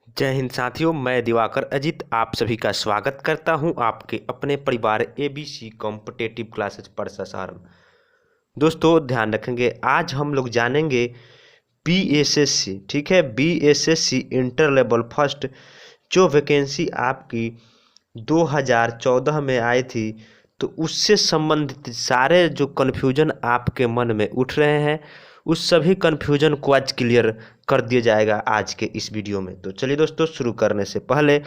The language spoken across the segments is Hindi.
जय हिंद साथियों, मैं दिवाकर अजीत आप सभी का स्वागत करता हूं आपके अपने परिवार ABC competitive classes Parsa Saran. दोस्तों ध्यान रखेंगे, आज हम लोग जानेंगे BSSC, ठीक है, BSSC इंटर लेवल फर्स्ट जो वैकेंसी आपकी 2014 में आई थी, तो उससे संबंधित सारे जो कन्फ्यूजन आपके मन में उठ रहे हैं उस सभी कन्फ्यूजन को आज क्लियर कर दिया जाएगा आज के इस वीडियो में। तो चलिए दोस्तों, शुरू करने से पहले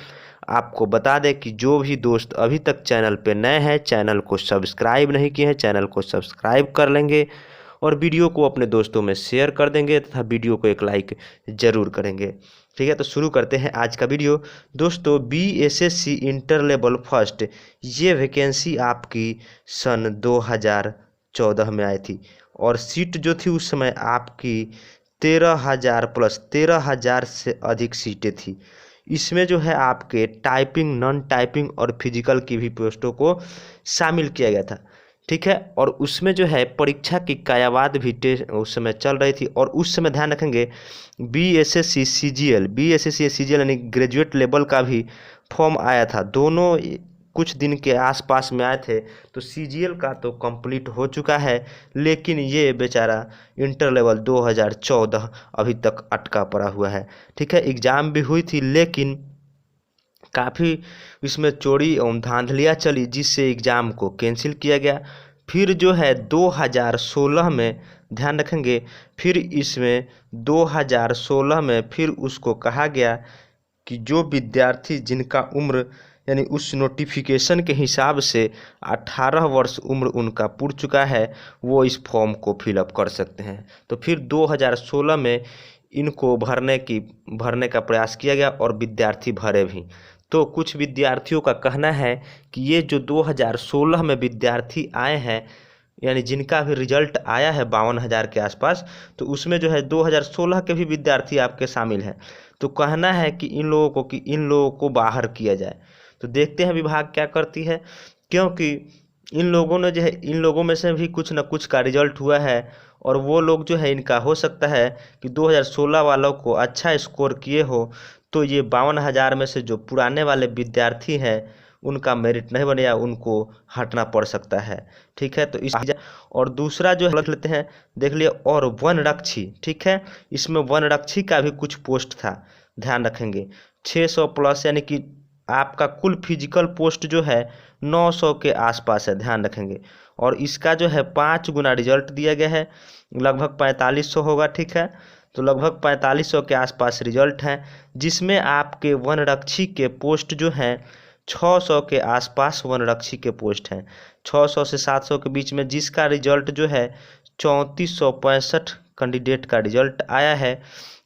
आपको बता दें कि जो भी दोस्त अभी तक चैनल पे नए हैं, चैनल को सब्सक्राइब नहीं किए हैं, चैनल को सब्सक्राइब कर लेंगे और वीडियो को अपने दोस्तों में शेयर कर देंगे तथा वीडियो को एक लाइक ज़रूर करेंगे। ठीक है, तो शुरू करते हैं आज का वीडियो। दोस्तों BSSC इंटर लेवल फर्स्ट ये वैकेंसी आपकी सन 2014 में आई थी और सीट जो थी उस समय आपकी 13,000 प्लस 13,000 से अधिक सीटें थी। इसमें जो है आपके टाइपिंग, नॉन टाइपिंग और फिजिकल की भी पोस्टों को शामिल किया गया था। ठीक है, और उसमें जो है परीक्षा की कायावाद भी उस समय चल रही थी और उस समय ध्यान रखेंगे BSSC CGL यानी ग्रेजुएट लेवल का भी फॉर्म आया था। दोनों कुछ दिन के आसपास में आए थे। तो CGL का तो कंप्लीट हो चुका है, लेकिन ये बेचारा इंटर लेवल 2014 अभी तक अटका पड़ा हुआ है। ठीक है, एग्ज़ाम भी हुई थी लेकिन काफ़ी इसमें चोरी और धांधलियाँ चली जिससे एग्ज़ाम को कैंसिल किया गया। फिर जो है 2016 में ध्यान रखेंगे, फिर इसमें 2016 में फिर उसको कहा गया कि जो विद्यार्थी जिनका उम्र यानी उस नोटिफिकेशन के हिसाब से 18 वर्ष उम्र उनका पूर चुका है वो इस फॉर्म को फिलअप कर सकते हैं। तो फिर 2016 में इनको भरने का प्रयास किया गया और विद्यार्थी भरे भी। तो कुछ विद्यार्थियों का कहना है कि ये जो 2016 में विद्यार्थी आए हैं यानी जिनका भी रिजल्ट आया है 52,000 के आसपास, तो उसमें जो है 2016 के भी विद्यार्थी आपके शामिल हैं। तो कहना है कि इन लोगों को बाहर किया जाए। तो देखते हैं विभाग क्या करती है, क्योंकि इन लोगों में से भी कुछ न कुछ का रिजल्ट हुआ है और वो लोग जो है इनका हो सकता है कि 2016 वालों को अच्छा स्कोर किए हो तो ये 52,000 में से जो पुराने वाले विद्यार्थी हैं उनका मेरिट नहीं बने या उनको हटना पड़ सकता है। ठीक है, तो इस और दूसरा जो है लिख लेते हैं, देख लिए, और वनरक्षी। ठीक है, इसमें वनरक्षी का भी कुछ पोस्ट था, ध्यान रखेंगे 600 प्लस, यानी कि आपका कुल फिजिकल पोस्ट जो है 900 के आसपास है, ध्यान रखेंगे। और इसका जो है 5 गुना रिजल्ट दिया गया है, लगभग 4500 होगा। ठीक है, तो लगभग 4500 के आसपास रिजल्ट है, जिसमें आपके वनरक्षी के पोस्ट जो हैं 600 के आसपास वनरक्षी के पोस्ट हैं, 600 से 700 के बीच में, जिसका रिजल्ट जो है 3465 कैंडिडेट का रिजल्ट आया है।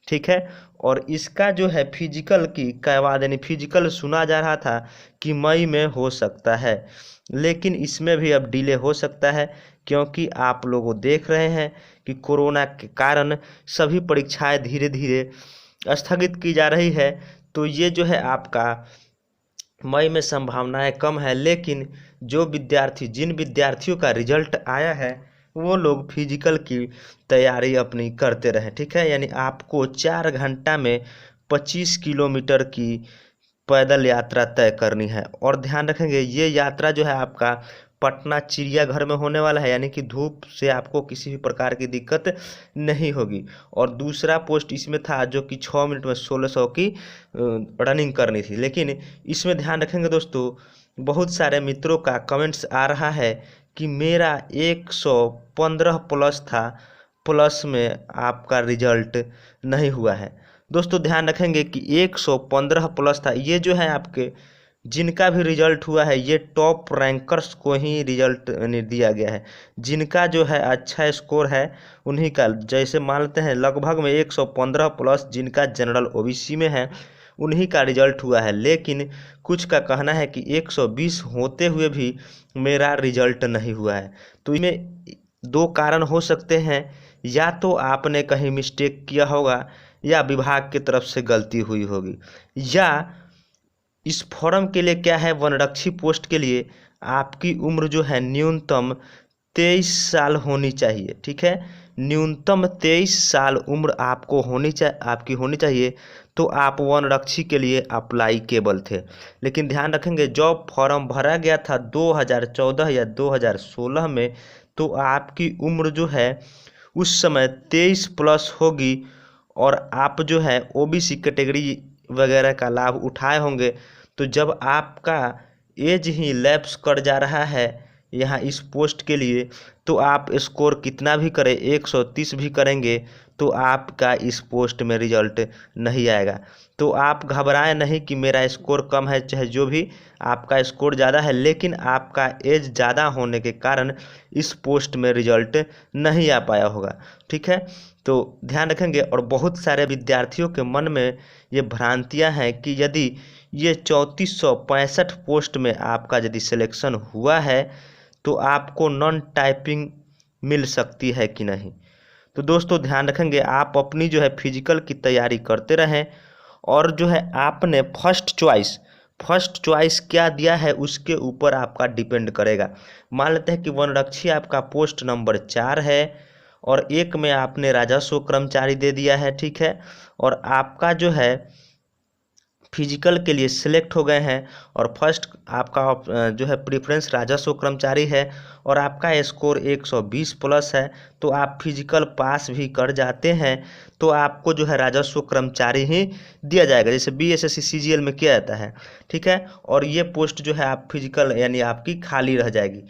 ठीक है, और इसका जो है फिजिकल की कायवाद यानी फिजिकल सुना जा रहा था कि मई में हो सकता है, लेकिन इसमें भी अब डिले हो सकता है क्योंकि आप लोग देख रहे हैं कि कोरोना के कारण सभी परीक्षाएं धीरे धीरे स्थगित की जा रही है। तो ये जो है आपका मई में संभावनाएं कम है, लेकिन जिन विद्यार्थियों का रिजल्ट आया है वो लोग फिजिकल की तैयारी अपनी करते रहें। ठीक है, यानी आपको 4 घंटा में 25 किलोमीटर की पैदल यात्रा तय करनी है। और ध्यान रखेंगे ये यात्रा जो है आपका पटना चिड़ियाघर में होने वाला है, यानी कि धूप से आपको किसी भी प्रकार की दिक्कत नहीं होगी। और दूसरा पोस्ट इसमें था जो कि 6 मिनट में 1600 की रनिंग करनी थी। लेकिन इसमें ध्यान रखेंगे दोस्तों, बहुत सारे मित्रों का कमेंट्स आ रहा है कि मेरा 115 प्लस था, प्लस में आपका रिजल्ट नहीं हुआ है। दोस्तों ध्यान रखेंगे कि 115 प्लस था, ये जो है आपके जिनका भी रिजल्ट हुआ है ये टॉप रैंकर्स को ही रिजल्ट दिया गया है। जिनका जो है अच्छा स्कोर है उन्हीं का, जैसे मान लेते हैं लगभग में 115 प्लस जिनका जनरल OBC में है उन्हीं का रिजल्ट हुआ है। लेकिन कुछ का कहना है कि 120 होते हुए भी मेरा रिजल्ट नहीं हुआ है। तो इसमें 2 कारण हो सकते हैं, या तो आपने कहीं मिस्टेक किया होगा या विभाग की तरफ से गलती हुई होगी, या इस फॉर्म के लिए क्या है, वनरक्षी पोस्ट के लिए आपकी उम्र जो है न्यूनतम 23 साल होनी चाहिए। ठीक है, न्यूनतम 23 साल उम्र आपकी होनी चाहिए, तो आप वनरक्षी के लिए अप्लाईकेबल थे। लेकिन ध्यान रखेंगे जब फॉर्म भरा गया था 2014 या 2016 में, तो आपकी उम्र जो है उस समय 23 प्लस होगी और आप जो है ओबीसी कैटेगरी वगैरह का लाभ उठाए होंगे। तो जब आपका एज ही लैप्स कर जा रहा है यहाँ इस पोस्ट के लिए, तो आप स्कोर कितना भी करें, 130 भी करेंगे, तो आपका इस पोस्ट में रिजल्ट नहीं आएगा। तो आप घबराएं नहीं कि मेरा स्कोर कम है, चाहे जो भी, आपका स्कोर ज़्यादा है, लेकिन आपका एज ज़्यादा होने के कारण इस पोस्ट में रिजल्ट नहीं आ पाया होगा। ठीक है, तो ध्यान रखेंगे। और बहुत सारे विद्यार्थियों के मन में ये भ्रांतियां हैं कि यदि ये 3465 पोस्ट में आपका यदि सिलेक्शन हुआ है तो आपको नॉन टाइपिंग मिल सकती है कि नहीं। तो दोस्तों ध्यान रखेंगे, आप अपनी जो है फिजिकल की तैयारी करते रहें और जो है आपने फर्स्ट चॉइस क्या दिया है उसके ऊपर आपका डिपेंड करेगा। मान लेते हैं कि वनरक्षी आपका पोस्ट नंबर 4 है और 1 में आपने राजस्व कर्मचारी दे दिया है, ठीक है, और आपका जो है फिजिकल के लिए सिलेक्ट हो गए हैं और फर्स्ट आपका जो है प्रेफरेंस राजस्व कर्मचारी है और आपका स्कोर 120 प्लस है, तो आप फिजिकल पास भी कर जाते हैं तो आपको जो है राजस्व कर्मचारी ही दिया जाएगा, जैसे बीएसएससी सीजीएल में किया जाता है। ठीक है, और ये पोस्ट जो है आप फिजिकल यानी आपकी खाली रह जाएगी।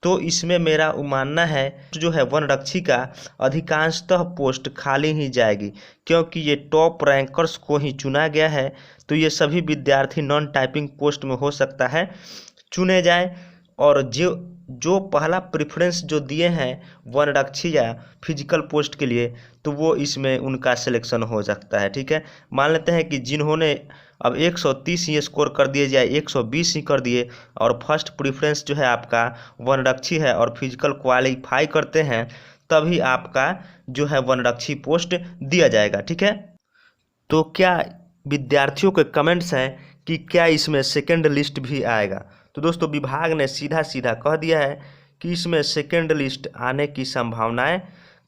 तो इसमें मेरा मानना है जो है वनरक्षी का अधिकांशतः पोस्ट खाली ही जाएगी, क्योंकि ये टॉप रैंकर्स को ही चुना गया है। तो ये सभी विद्यार्थी नॉन टाइपिंग पोस्ट में हो सकता है चुने जाए, और जो पहला प्रेफरेंस जो दिए हैं वनरक्षी या फिजिकल पोस्ट के लिए, तो वो इसमें उनका सिलेक्शन हो सकता है। ठीक है, मान लेते हैं कि जिन्होंने अब 130 ही स्कोर कर दिए जाए, 120 ही कर दिए और फर्स्ट प्रेफरेंस जो है आपका वनरक्षी है और फिजिकल क्वालिफाई करते हैं, तभी आपका जो है वनरक्षी पोस्ट दिया जाएगा। ठीक है, तो क्या विद्यार्थियों के कमेंट्स हैं कि क्या इसमें सेकंड लिस्ट भी आएगा। तो दोस्तों विभाग ने सीधा सीधा कह दिया है कि इसमें सेकंड लिस्ट आने की संभावनाएं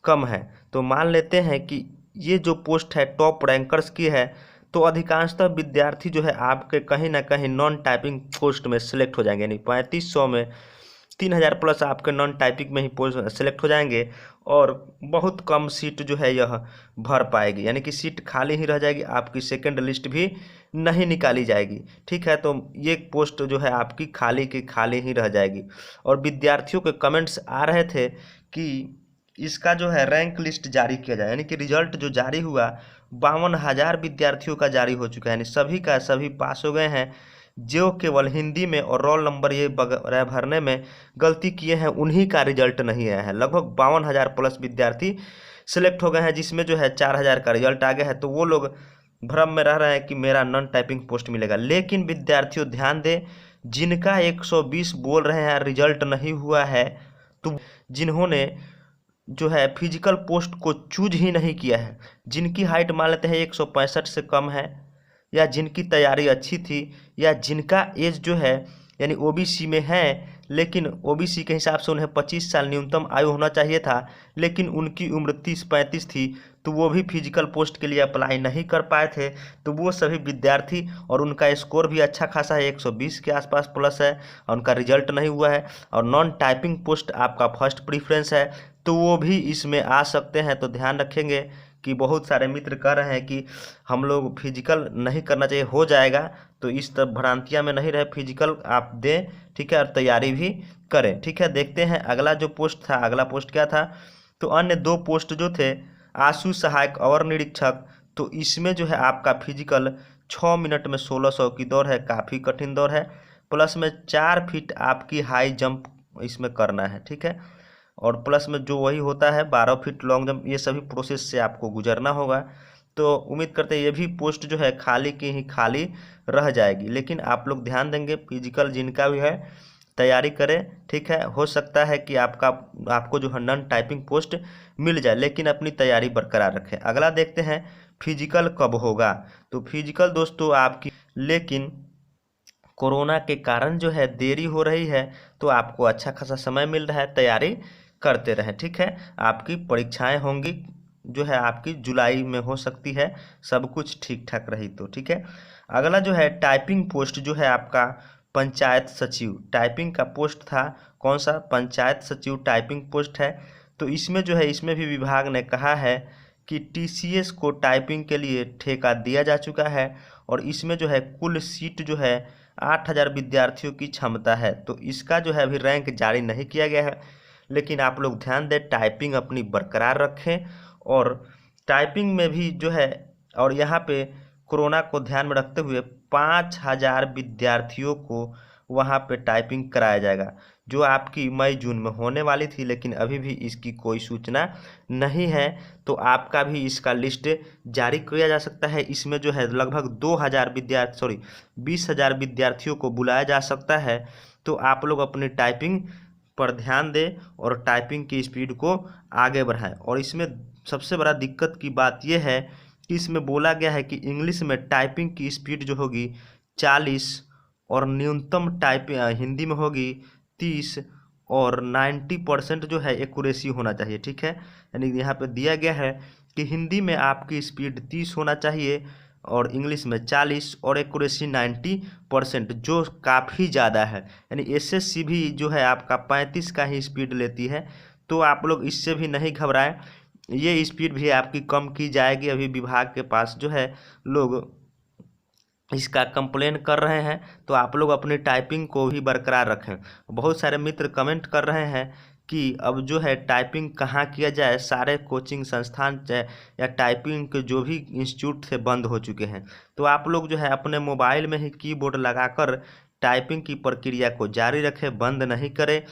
कम है। तो मान लेते हैं कि ये जो पोस्ट है टॉप रैंकर्स की है, तो अधिकांशतः विद्यार्थी जो है आपके कहीं ना कहीं नॉन टाइपिंग पोस्ट में सिलेक्ट हो जाएंगे, यानी 3500 में 3000 प्लस आपके नॉन टाइपिंग में ही पोस्ट सेलेक्ट हो जाएंगे और बहुत कम सीट जो है यह भर पाएगी, यानी कि सीट खाली ही रह जाएगी, आपकी सेकंड लिस्ट भी नहीं निकाली जाएगी। ठीक है, तो ये पोस्ट जो है आपकी खाली की खाली ही रह जाएगी। और विद्यार्थियों के कमेंट्स आ रहे थे कि इसका जो है रैंक लिस्ट जारी किया जाए, यानी कि रिजल्ट जो जारी हुआ 52,000 विद्यार्थियों का जारी हो चुका है, यानी सभी का सभी पास हो गए हैं। जो केवल हिंदी में और रोल नंबर ये भरने में गलती किए हैं उन्हीं का रिजल्ट नहीं आया है। लगभग 52,000 प्लस विद्यार्थी सिलेक्ट हो गए हैं, जिसमें जो है 4,000 का रिजल्ट आ गया है। तो वो लोग भ्रम में रह रहे हैं कि मेरा नॉन टाइपिंग पोस्ट मिलेगा। लेकिन विद्यार्थियों ध्यान दें, जिनका 120 बोल रहे हैं रिजल्ट नहीं हुआ है, तो जिन्होंने जो है फिजिकल पोस्ट को चूज ही नहीं किया है, जिनकी हाइट मान लेते हैं 165 से कम है, या जिनकी तैयारी अच्छी थी, या जिनका एज जो है यानी ओबीसी में है, लेकिन ओबीसी के हिसाब से उन्हें 25 साल न्यूनतम आयु होना चाहिए था, लेकिन उनकी उम्र 30-35 थी, तो वो भी फिजिकल पोस्ट के लिए अप्लाई नहीं कर पाए थे। तो वो सभी विद्यार्थी, और उनका स्कोर भी अच्छा खासा है, 120 के आसपास प्लस है, और उनका रिजल्ट नहीं हुआ है, और नॉन टाइपिंग पोस्ट आपका फर्स्ट प्रीफ्रेंस है, तो वो भी इसमें आ सकते हैं। तो ध्यान रखेंगे कि बहुत सारे मित्र कह रहे हैं कि हम लोग फिजिकल नहीं करना चाहिए, हो जाएगा, तो इस तरह भ्रांतियाँ में नहीं रहे, फिजिकल आप दें, ठीक है, और तैयारी भी करें। ठीक है, देखते हैं अगला जो पोस्ट था, अगला पोस्ट क्या था। तो अन्य 2 पोस्ट जो थे आशु सहायक और निरीक्षक, तो इसमें जो है आपका फिजिकल 6 मिनट में 1600 की दौड़ है, काफ़ी कठिन दौड़ है, प्लस में 4 फीट आपकी हाई जंप इसमें करना है। ठीक है, और प्लस में जो वही होता है 12 फीट लॉन्ग जंप, ये सभी प्रोसेस से आपको गुजरना होगा। तो उम्मीद करते हैं ये भी पोस्ट जो है खाली की ही खाली रह जाएगी। लेकिन आप लोग ध्यान देंगे, फिजिकल जिनका भी है तैयारी करें। ठीक है, हो सकता है कि आपको जो है नॉन टाइपिंग पोस्ट मिल जाए, लेकिन अपनी तैयारी बरकरार रखें। अगला देखते हैं फिजिकल कब होगा। तो फिजिकल दोस्तों आपकी, लेकिन कोरोना के कारण जो है देरी हो रही है, तो आपको अच्छा खासा समय मिल रहा है, तैयारी करते रहें। ठीक है, आपकी परीक्षाएं होंगी जो है आपकी जुलाई में हो सकती है, सब कुछ ठीक ठाक रही तो। ठीक है, अगला जो है टाइपिंग पोस्ट जो है आपका पंचायत सचिव, टाइपिंग का पोस्ट था कौन सा, पंचायत सचिव टाइपिंग पोस्ट है। तो इसमें जो है, इसमें भी विभाग ने कहा है कि टीसीएस को टाइपिंग के लिए ठेका दिया जा चुका है और इसमें जो है कुल सीट जो है 8,000 विद्यार्थियों की क्षमता है। तो इसका जो है अभी रैंक जारी नहीं किया गया है, लेकिन आप लोग ध्यान दें टाइपिंग अपनी बरकरार रखें और टाइपिंग में भी जो है, और यहाँ पे कोरोना को ध्यान में रखते हुए 5,000 विद्यार्थियों को वहाँ पे टाइपिंग कराया जाएगा, जो आपकी मई जून में होने वाली थी, लेकिन अभी भी इसकी कोई सूचना नहीं है। तो आपका भी इसका लिस्ट जारी किया जा सकता है। इसमें जो है लगभग 20,000 विद्यार्थियों को बुलाया जा सकता है। तो आप लोग अपनी टाइपिंग पर ध्यान दें और टाइपिंग की स्पीड को आगे बढ़ाएं। और इसमें सबसे बड़ा दिक्कत की बात यह है कि इसमें बोला गया है कि इंग्लिश में टाइपिंग की स्पीड जो होगी 40 और न्यूनतम हिंदी में होगी 30 और 90% जो है एक्यूरेसी होना चाहिए। ठीक है, यानी यहाँ पे दिया गया है कि हिंदी में आपकी स्पीड 30 होना चाहिए और इंग्लिश में 40 और एक्यूरेसी 90%, जो काफ़ी ज़्यादा है। यानी एसएससी भी जो है आपका 35 का ही स्पीड लेती है। तो आप लोग इससे भी नहीं घबराएं, ये स्पीड भी आपकी कम की जाएगी। अभी विभाग के पास जो है लोग इसका कंप्लेन कर रहे हैं, तो आप लोग अपनी टाइपिंग को भी बरकरार रखें। बहुत सारे मित्र कमेंट कर रहे हैं कि अब जो है टाइपिंग कहाँ किया जाए, सारे कोचिंग संस्थान या टाइपिंग के जो भी इंस्टीट्यूट थे बंद हो चुके हैं। तो आप लोग जो है अपने मोबाइल में ही कीबोर्ड लगाकर टाइपिंग की प्रक्रिया को जारी रखें, बंद नहीं करें।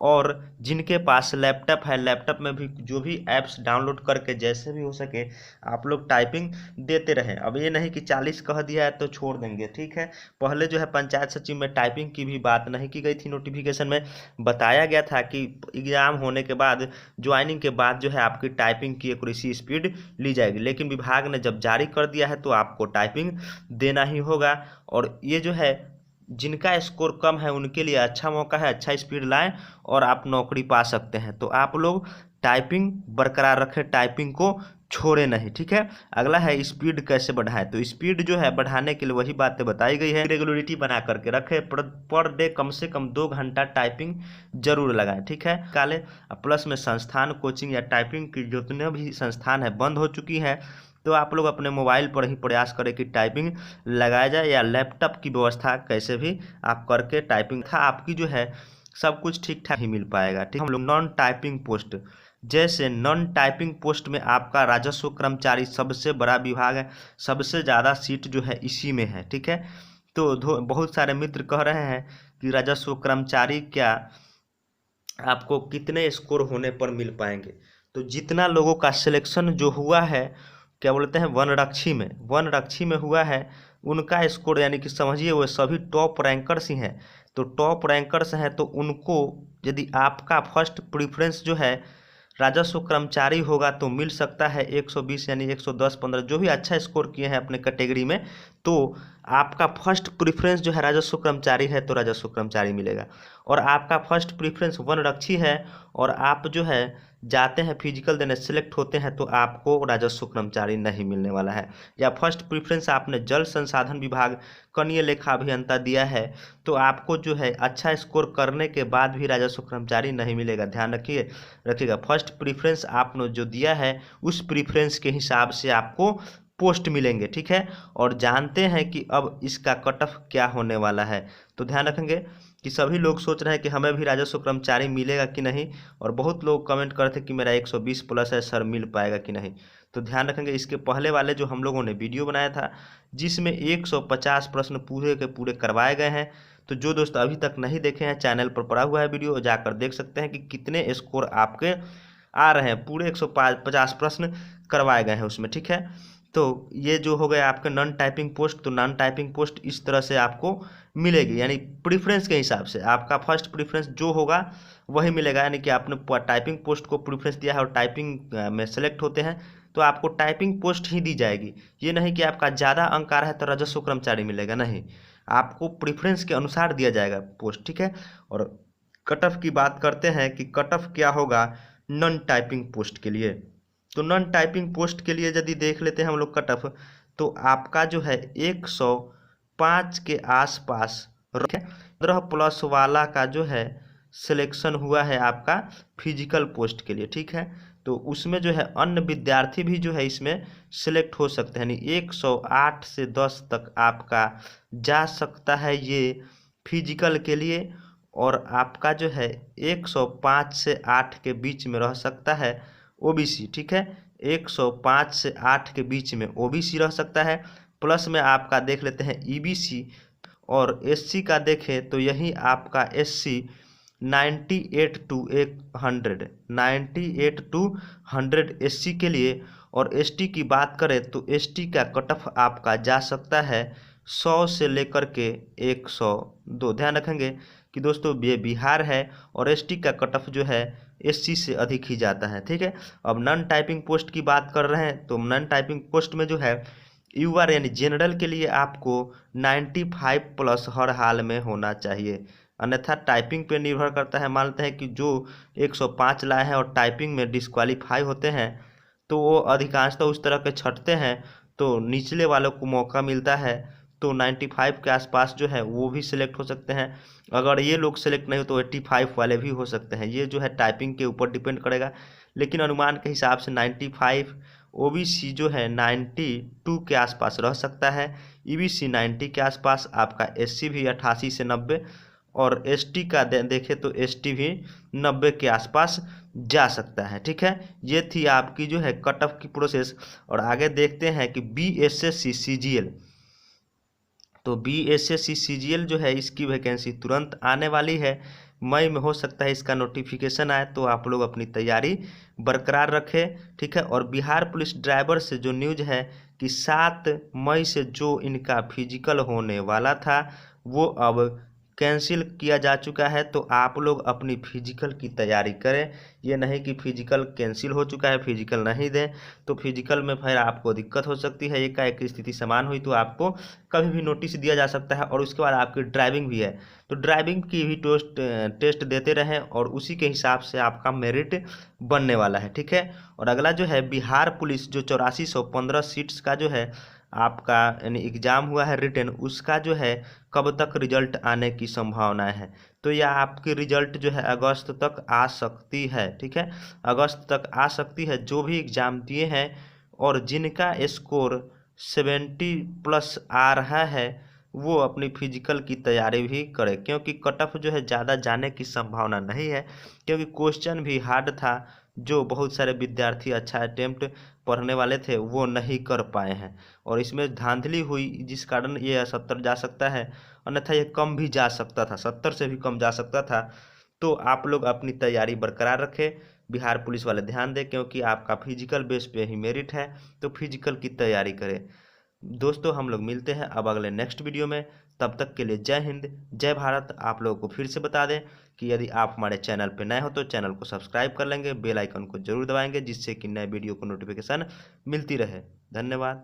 और जिनके पास लैपटॉप है, लैपटॉप में भी जो भी ऐप्स डाउनलोड करके जैसे भी हो सके आप लोग टाइपिंग देते रहें। अब ये नहीं कि 40 कह दिया है तो छोड़ देंगे। ठीक है, पहले जो है पंचायत सचिव में टाइपिंग की भी बात नहीं की गई थी, नोटिफिकेशन में बताया गया था कि एग्ज़ाम होने के बाद, ज्वाइनिंग के बाद जो है आपकी टाइपिंग की एक्यूरेसी स्पीड ली जाएगी। लेकिन विभाग ने जब जारी कर दिया है तो आपको टाइपिंग देना ही होगा। और ये जो है जिनका स्कोर कम है उनके लिए अच्छा मौका है, अच्छा स्पीड लाएं और आप नौकरी पा सकते हैं। तो आप लोग टाइपिंग बरकरार रखें, टाइपिंग को छोड़े नहीं। ठीक है, अगला है स्पीड कैसे बढ़ाएं। तो स्पीड जो है बढ़ाने के लिए वही बातें बताई गई है, रेगुलरिटी बना करके रखें, पर डे कम से कम 2 घंटा टाइपिंग जरूर लगाएं। ठीक है, काले प्लस में संस्थान कोचिंग या टाइपिंग की जितने भी संस्थान है बंद हो चुकी है। तो आप लोग अपने मोबाइल पर ही प्रयास करें कि टाइपिंग लगाया जाए, या लैपटॉप की व्यवस्था कैसे भी आप करके टाइपिंग था आपकी जो है सब कुछ ठीक ठाक ही मिल पाएगा। ठीक, हम लोग नॉन टाइपिंग पोस्ट, जैसे नॉन टाइपिंग पोस्ट में आपका राजस्व कर्मचारी सबसे बड़ा विभाग है, सबसे ज़्यादा सीट जो है इसी में है। ठीक है, तो बहुत सारे मित्र कह रहे हैं कि राजस्व कर्मचारी क्या आपको कितने स्कोर होने पर मिल पाएंगे। तो जितना लोगों का सिलेक्शन जो हुआ है, क्या बोलते हैं, वनरक्षी में हुआ है, उनका स्कोर यानी कि समझिए वो सभी टॉप रैंकर्स ही हैं। तो टॉप रैंकर्स हैं तो उनको यदि आपका फर्स्ट प्रीफरेंस जो है राजस्व कर्मचारी होगा तो मिल सकता है 120 यानी 110 15, जो भी अच्छा स्कोर किए हैं अपने कैटेगरी में, तो आपका फर्स्ट प्रीफरेंस जो है राजस्व कर्मचारी है तो राजस्व कर्मचारी मिलेगा। और आपका फर्स्ट प्रीफरेंस वनरक्षी है और आप जो है जाते हैं फिजिकल देने, सिलेक्ट होते हैं, तो आपको राजस्व कर्मचारी नहीं मिलने वाला है। या फर्स्ट प्रीफरेंस आपने जल संसाधन विभाग कनीय लेखा अभियंता दिया है तो आपको जो है अच्छा स्कोर करने के बाद भी राजस्व कर्मचारी नहीं मिलेगा। ध्यान रखिएगा, फर्स्ट प्रीफरेंस आपने जो दिया है उस प्रीफरेंस के हिसाब से आपको पोस्ट मिलेंगे। ठीक है, और जानते हैं कि अब इसका कट ऑफ क्या होने वाला है। तो ध्यान रखेंगे कि सभी लोग सोच रहे हैं कि हमें भी राजस्व कर्मचारी मिलेगा कि नहीं, और बहुत लोग कमेंट करते कि मेरा 120 प्लस है सर, मिल पाएगा कि नहीं। तो ध्यान रखेंगे, इसके पहले वाले जो हम लोगों ने वीडियो बनाया था जिसमें 150 प्रश्न पूरे के पूरे करवाए गए हैं, तो जो दोस्त अभी तक नहीं देखे हैं चैनल पर पड़ा हुआ है वीडियो, जाकर देख सकते हैं कि कितने स्कोर आपके आ रहे हैं। पूरे 150 प्रश्न करवाए गए हैं उसमें। ठीक है, तो ये जो हो गया आपके नॉन टाइपिंग पोस्ट, तो नॉन टाइपिंग पोस्ट इस तरह से आपको मिलेगी, यानी प्रीफरेंस के हिसाब से आपका फर्स्ट प्रीफरेंस जो होगा वही मिलेगा। यानी कि आपने टाइपिंग पोस्ट को प्रीफरेंस दिया है और टाइपिंग में सेलेक्ट होते हैं तो आपको टाइपिंग पोस्ट ही दी जाएगी। ये नहीं कि आपका ज़्यादा अंक आ रहा है तो राजस्व कर्मचारी मिलेगा, नहीं, आपको प्रीफरेंस के अनुसार दिया जाएगा पोस्ट। ठीक है, और कट ऑफ की बात करते हैं कि कट ऑफ क्या होगा नॉन टाइपिंग पोस्ट के लिए। तो नॉन टाइपिंग पोस्ट के लिए यदि देख लेते हैं हम लोग कट ऑफ, तो आपका जो है 105 के आसपास 15+ वाला का जो है सिलेक्शन हुआ है आपका फिजिकल पोस्ट के लिए, ठीक है। तो उसमें जो है अन्य विद्यार्थी भी जो है इसमें सिलेक्ट हो सकते हैं, यानी 108 से 10 तक आपका जा सकता है ये फिजिकल के लिए, और आपका जो है 105 से 8 के बीच में रह सकता है ओबीसी, ठीक है। 105 से 8 के बीच में ओबीसी रह सकता है। प्लस में आपका देख लेते हैं ईबीसी, और एससी का देखें तो यही आपका एससी 98 टू 100, 98 टू 100 एससी के लिए। और एसटी की बात करें तो एसटी का कट ऑफ आपका जा सकता है 100 से लेकर के 102। ध्यान रखेंगे कि दोस्तों ये बिहार है और एसटी का कट ऑफ जो है एससी से अधिक ही जाता है, ठीक है। अब नॉन टाइपिंग पोस्ट की बात कर रहे हैं तो नॉन टाइपिंग पोस्ट में जो है यूआर यानी जनरल के लिए आपको 95+ हर हाल में होना चाहिए, अन्यथा टाइपिंग पे निर्भर करता है। मानते हैं कि जो 105 लाए हैं और टाइपिंग में डिस्क्वालीफाई होते हैं तो वो अधिकांशतः उस तरह के छटते हैं, तो निचले वालों को मौका मिलता है, तो 95 के आसपास जो है वो भी सिलेक्ट हो सकते हैं। अगर ये लोग सिलेक्ट नहीं हो तो 85 वाले भी हो सकते हैं, ये जो है टाइपिंग के ऊपर डिपेंड करेगा। लेकिन अनुमान के हिसाब से 95, ओबीसी जो है 92 के आसपास रह सकता है, ईबीसी 90 के आसपास, आपका एससी भी 88 से 90, और एसटी का देखें तो एसटी भी 90 के आसपास जा सकता है, ठीक है। ये थी आपकी जो है कट ऑफ की प्रोसेस। और आगे देखते हैं कि बीएसएससी सीजीएल, तो बीएसएससी सीजीएल जो है इसकी वैकेंसी तुरंत आने वाली है, मई में हो सकता है इसका नोटिफिकेशन आए, तो आप लोग अपनी तैयारी बरकरार रखें, ठीक है। और बिहार पुलिस ड्राइवर से जो न्यूज़ है कि 7 मई से जो इनका फिजिकल होने वाला था वो अब कैंसिल किया जा चुका है, तो आप लोग अपनी फिजिकल की तैयारी करें। ये नहीं कि फिजिकल कैंसिल हो चुका है फिजिकल नहीं दें, तो फिजिकल में फिर आपको दिक्कत हो सकती है। एकाएक स्थिति समान हुई तो आपको कभी भी नोटिस दिया जा सकता है। और उसके बाद आपकी ड्राइविंग भी है, तो ड्राइविंग की भी टेस्ट देते रहें और उसी के हिसाब से आपका मेरिट बनने वाला है, ठीक है। और अगला जो है बिहार पुलिस जो 8415 सीट्स का जो है आपका यानी एग्ज़ाम हुआ है रिटन, उसका जो है कब तक रिजल्ट आने की संभावना है, तो यह आपकी रिजल्ट जो है अगस्त तक आ सकती है, ठीक है। अगस्त तक आ सकती है। जो भी एग्ज़ाम दिए हैं और जिनका स्कोर 70+ आ रहा है वो अपनी फिजिकल की तैयारी भी करें, क्योंकि कट ऑफ जो है ज़्यादा जाने की संभावना नहीं है, क्योंकि क्वेश्चन भी हार्ड था। जो बहुत सारे विद्यार्थी अच्छा अटेम्प्ट पढ़ने वाले थे वो नहीं कर पाए हैं, और इसमें धांधली हुई जिस कारण ये 70 जा सकता है, अन्यथा ये कम भी जा सकता था, 70 से भी कम जा सकता था। तो आप लोग अपनी तैयारी बरकरार रखें, बिहार पुलिस वाले ध्यान दें, क्योंकि आपका फिजिकल बेस पे ही मेरिट है, तो फिजिकल की तैयारी करें। दोस्तों हम लोग मिलते हैं अब अगले नेक्स्ट वीडियो में, तब तक के लिए जय हिंद जय भारत। आप लोगों को फिर से बता दें कि यदि आप हमारे चैनल पर नए हो तो चैनल को सब्सक्राइब कर लेंगे, बेल आइकन को जरूर दबाएंगे, जिससे कि नए वीडियो को नोटिफिकेशन मिलती रहे। धन्यवाद।